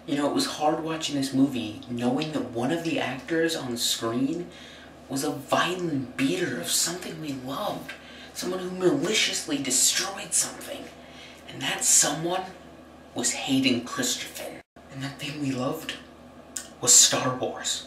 You know, it was hard watching this movie knowing that one of the actors on screen was a violent beater of something we loved. Someone who maliciously destroyed something. And that someone was Hayden Christensen. And that thing we loved was Star Wars.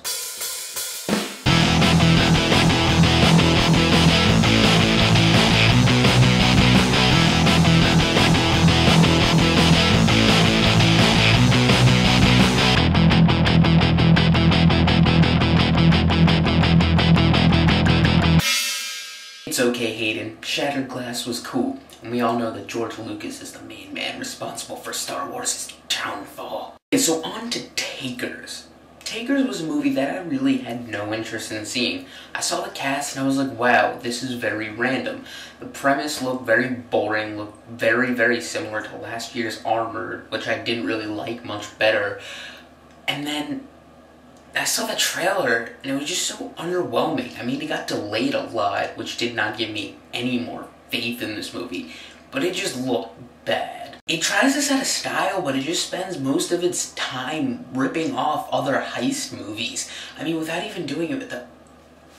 It's okay, Hayden. Shattered Glass was cool, and we all know that George Lucas is the main man responsible for Star Wars' downfall. Okay, so on to Takers. Takers was a movie that I really had no interest in seeing. I saw the cast and I was like, wow, this is very random. The premise looked very boring, looked very similar to last year's Armored, which I didn't really like much better. And then I saw the trailer, and it was just so underwhelming. I mean, it got delayed a lot, which did not give me any more faith in this movie, but it just looked bad. It tries to set a style, but it just spends most of its time ripping off other heist movies. I mean, without even doing it with the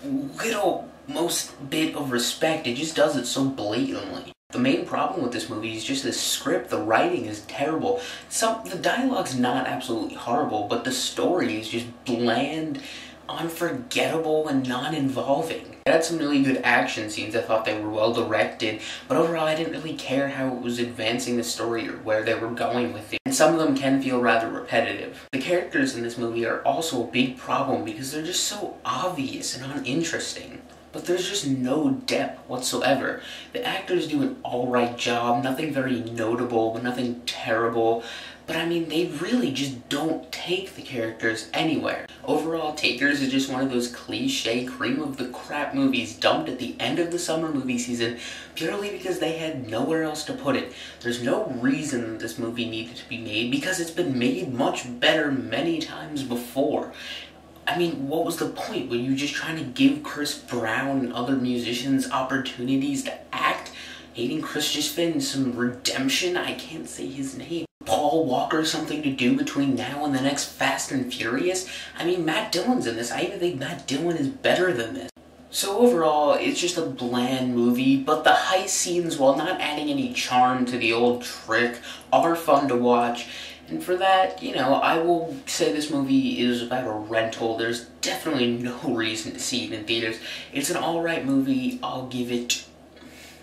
little most bit of respect, it just does it so blatantly. The main problem with this movie is just the script. The writing is terrible. The dialogue's not absolutely horrible, but the story is just bland, unforgettable, and non-involving. It had some really good action scenes. I thought they were well directed, but overall I didn't really care how it was advancing the story or where they were going with it. And some of them can feel rather repetitive. The characters in this movie are also a big problem because they're just so obvious and uninteresting. But there's just no depth whatsoever. The actors do an alright job, nothing very notable, but nothing terrible. But I mean, they really just don't take the characters anywhere. Overall, Takers is just one of those cliche cream of the crap movies dumped at the end of the summer movie season purely because they had nowhere else to put it. There's no reason this movie needed to be made because it's been made much better many times before. I mean, what was the point? Were you just trying to give Chris Brown and other musicians opportunities to act? Hayden Christensen some redemption? I can't say his name. Paul Walker something to do between now and the next Fast and Furious? I mean, Matt Dillon's in this. I even think Matt Dillon is better than this. So overall, it's just a bland movie, but the heist scenes, while not adding any charm to the old trick, are fun to watch. And for that, you know, I will say this movie is about a rental. There's definitely no reason to see it in theaters. It's an alright movie. I'll give it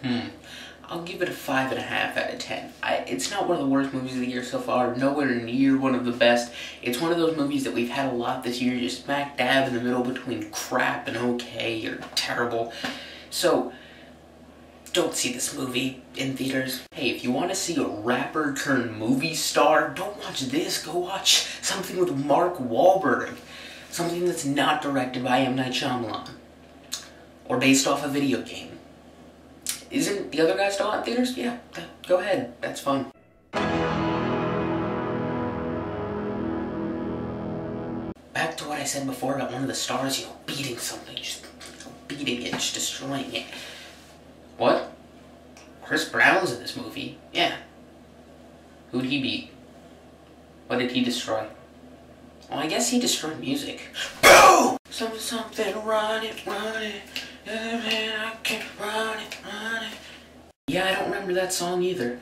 a 5.5 out of 10. It's not one of the worst movies of the year so far. Nowhere near one of the best. It's one of those movies that we've had a lot this year, just smack dab in the middle between crap and okay or terrible. So don't see this movie in theaters. Hey, if you want to see a rapper turn movie star, don't watch this. Go watch something with Mark Wahlberg. Something that's not directed by M. Night Shyamalan. Or based off a video game. Isn't the other guy still out in theaters? Yeah, go ahead. That's fun. Back to what I said before about one of the stars, you know, beating something. Just beating it, just destroying it. What? Chris Brown's in this movie? Yeah. Who'd he beat? What did he destroy? Well, I guess he destroyed music. Boom! Something, run it, I can't run it. Yeah, I don't remember that song either.